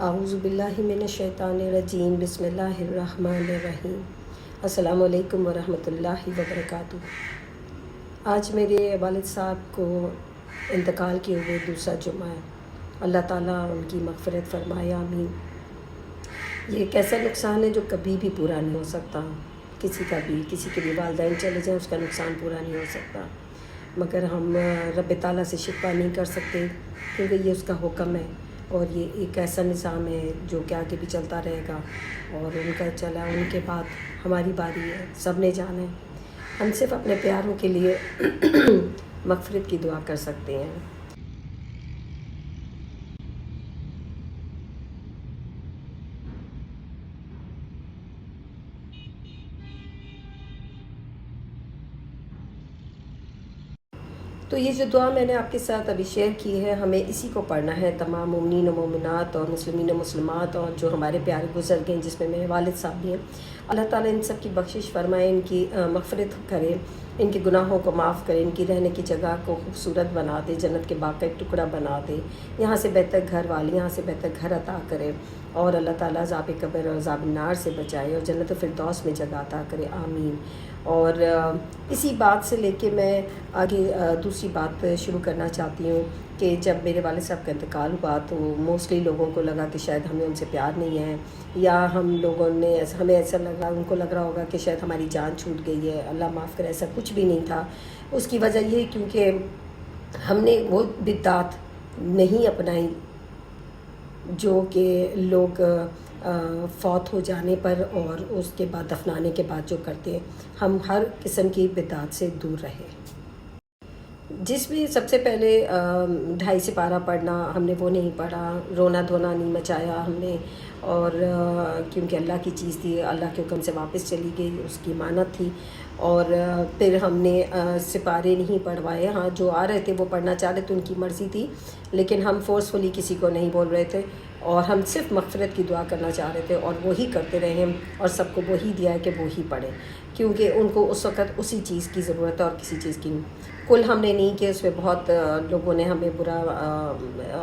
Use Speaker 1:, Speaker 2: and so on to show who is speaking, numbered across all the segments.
Speaker 1: اعوذ باللہ من الشیطان الرجیم، بسم اللہ الرحمن الرحیم۔ السلام علیکم ورحمۃ اللہ وبرکاتہ۔ آج میرے والد صاحب کو انتقال کیے ہوئے دوسرا جمعہ ہے۔ اللہ تعالیٰ ان کی مغفرت فرمائے، آمین۔ یہ ایک ایسا نقصان ہے جو کبھی بھی پورا نہیں ہو سکتا، کسی کا بھی، کسی کے بھی والدین چلے جائیں اس کا نقصان پورا نہیں ہو سکتا، مگر ہم رب تعالیٰ سے شکوہ نہیں کر سکتے کیونکہ یہ اس کا حکم ہے، اور یہ ایک ایسا نظام ہے جو کہ آگے بھی چلتا رہے گا، اور ان کا چلا ان کے بعد ہماری باری ہے، سب نے جانا ہے۔ ہم صرف اپنے پیاروں کے لیے مغفرت کی دعا کر سکتے ہیں۔ تو یہ جو دعا میں نے آپ کے ساتھ ابھی شیئر کی ہے، ہمیں اسی کو پڑھنا ہے، تمام مومنین و مومنات اور مسلمین و مسلمات اور جو ہمارے پیارے گزر گئے جس میں میرے والد صاحب بھی ہیں۔ اللہ تعالیٰ ان سب کی بخشش فرمائے، ان کی مغفرت کرے، ان کے گناہوں کو معاف کرے، ان کی رہنے کی جگہ کو خوبصورت بنا دے، جنت کے باغ کا ایک ٹکڑا بنا دے، یہاں سے بہتر گھر والی، یہاں سے بہتر گھر عطا کرے، اور اللہ تعالیٰ عذاب قبر اور عذاب النار سے بچائے اور جنت الفردوس میں جگہ عطا کرے، آمین۔ اور اسی بات سے لے کے میں آگے دوسری بات شروع کرنا چاہتی ہوں کہ جب میرے والد صاحب کا انتقال ہوا تو موسٹلی لوگوں کو لگا کہ شاید ہمیں ان سے پیار نہیں ہے، یا ہمیں ایسا ان کو لگ رہا ہوگا کہ شاید ہماری جان چھوٹ گئی ہے۔ اللہ معاف کرے، ایسا کچھ بھی نہیں تھا۔ اس کی وجہ یہ کیونکہ ہم نے وہ بدعات نہیں اپنائی جو کہ لوگ فوت ہو جانے پر اور اس کے بعد دفنانے کے بعد جو کرتے ہیں، ہم ہر قسم کی بدعات سے دور رہے۔ جس میں سب سے پہلے 2.5 سپارہ پڑھنا، ہم نے وہ نہیں پڑھا، رونا دھونا نہیں مچایا ہم نے، اور کیونکہ اللہ کی چیز تھی، اللہ کے حکم سے واپس چلی گئی، اس کی امانت تھی۔ اور پھر ہم نے سپارے نہیں پڑھوائے، ہاں جو آ رہے تھے وہ پڑھنا چاہ رہے تھے، ان کی مرضی تھی، لیکن ہم فورسفلی کسی کو نہیں بول رہے تھے، اور ہم صرف مغفرت کی دعا کرنا چاہ رہے تھے، اور وہی کرتے رہے، اور سب کو وہی دیا ہے کہ وہی پڑھیں، کیونکہ ان کو اس وقت اسی چیز کی ضرورت ہے اور کسی چیز کی نہیں۔ کل ہم نے نہیں کہ اس میں بہت لوگوں نے ہمیں برا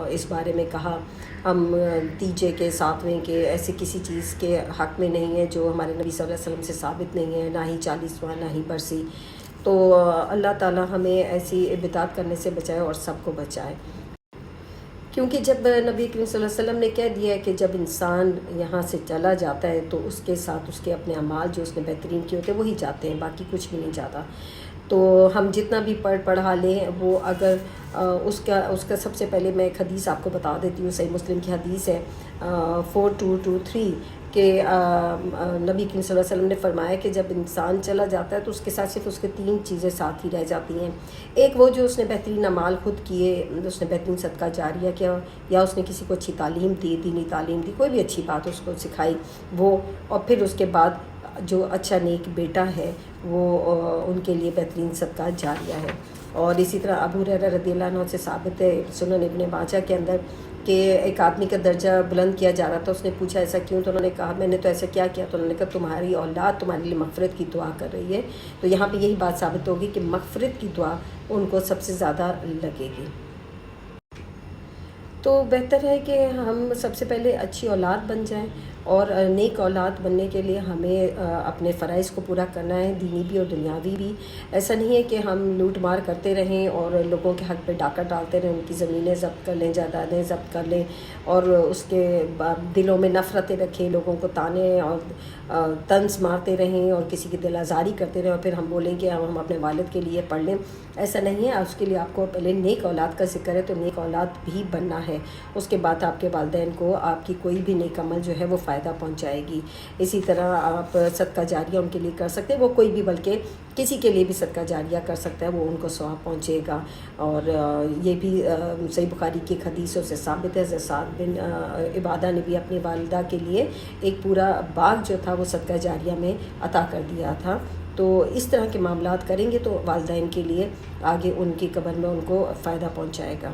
Speaker 1: اس بارے میں کہا، ہم تیجے کے 7ویں کے ایسے کسی چیز کے حق میں نہیں ہے جو ہمارے نبی صلی اللہ علیہ وسلم سے ثابت نہیں ہے، نہ ہی 40واں، نہ ہی برسی۔ تو اللہ تعالیٰ ہمیں ایسی بدعات کرنے سے بچائے اور سب کو بچائے، کیونکہ جب نبی کریم صلی اللہ علیہ وسلم نے کہہ دیا ہے کہ جب انسان یہاں سے چلا جاتا ہے تو اس کے ساتھ اس کے اپنے اعمال جو اس نے بہترین کیے ہوتے ہیں وہی جاتے ہیں، باقی کچھ بھی نہیں جاتا۔ تو ہم جتنا بھی پڑھا لیں، وہ اگر اس کا سب سے پہلے میں ایک حدیث آپ کو بتا دیتی ہوں، صحیح مسلم کی حدیث ہے 4223 کہ نبی کریم صلی اللہ علیہ وسلم نے فرمایا کہ جب انسان چلا جاتا ہے تو اس کے ساتھ صرف اس کے 3 چیزیں ساتھ ہی رہ جاتی ہیں۔ ایک وہ جو اس نے بہترین اعمال خود کیے، اس نے بہترین صدقہ جاریہ کیا، یا اس نے کسی کو اچھی تعلیم دی، دینی تعلیم دی، کوئی بھی اچھی بات اس کو سکھائی وہ، اور پھر اس کے بعد جو اچھا نیک بیٹا ہے وہ ان کے لیے بہترین صدقہ جاریہ ہے۔ اور اسی طرح ابو ہریرہ رضی اللہ عنہ سے ثابت ہے سنن ابن ماجہ کے اندر کہ ایک آدمی کا درجہ بلند کیا جا رہا تھا، اس نے پوچھا ایسا کیوں، تو انہوں نے کہا میں نے تو ایسا کیا کیا، تو انہوں نے کہا تمہاری اولاد تمہارے لیے مغفرت کی دعا کر رہی ہے۔ تو یہاں پہ یہی بات ثابت ہوگی کہ مغفرت کی دعا ان کو سب سے زیادہ لگے گی۔ تو بہتر ہے کہ ہم سب سے پہلے اچھی اولاد بن جائیں، اور نیک اولاد بننے کے لیے ہمیں اپنے فرائض کو پورا کرنا ہے، دینی بھی اور دنیاوی بھی۔ ایسا نہیں ہے کہ ہم لوٹ مار کرتے رہیں اور لوگوں کے حق پہ ڈاکہ ڈالتے رہیں، ان کی زمینیں ضبط کر لیں، جائیدادیں ضبط کر لیں، اور اس کے دلوں میں نفرتیں رکھیں، لوگوں کو تانے اور طنز مارتے رہیں اور کسی کی دل آزاری کرتے رہیں، اور پھر ہم بولیں کہ ہم اپنے والد کے لیے پڑھ لیں۔ ایسا نہیں ہے، اس کے لیے آپ کو پہلے نیک اولاد کا ذکر ہے تو نیک اولاد بھی بننا ہے، اس کے بعد آپ کے والدین کو آپ کی کوئی بھی نیک عمل جو ہے وہ فائدہ پہنچائے گی۔ اسی طرح آپ صدقہ جاریہ ان کے لیے کر سکتے ہیں، وہ کوئی بھی بلکہ کسی کے لیے بھی صدقہ جاریہ کر سکتا ہے، وہ ان کو ثواب پہنچے گا۔ اور یہ بھی صحیح بخاری کی ایک حدیثوں سے ثابت ہے، سعد بن عبادہ نے بھی اپنی والدہ کے لیے ایک پورا باغ جو تھا وہ صدقہ جاریہ میں عطا کر دیا تھا۔ تو اس طرح کے معاملات کریں گے تو والدین کے لیے آگے ان کی قبر میں ان کو فائدہ پہنچائے گا۔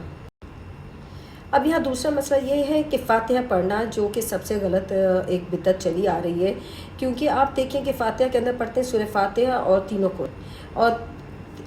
Speaker 1: اب یہاں دوسرا مسئلہ یہ ہے کہ فاتحہ پڑھنا، جو کہ سب سے غلط ایک بدعت چلی آ رہی ہے، کیونکہ آپ دیکھیں کہ فاتحہ کے اندر پڑھتے ہیں سورہ فاتحہ اور تینوں کو، اور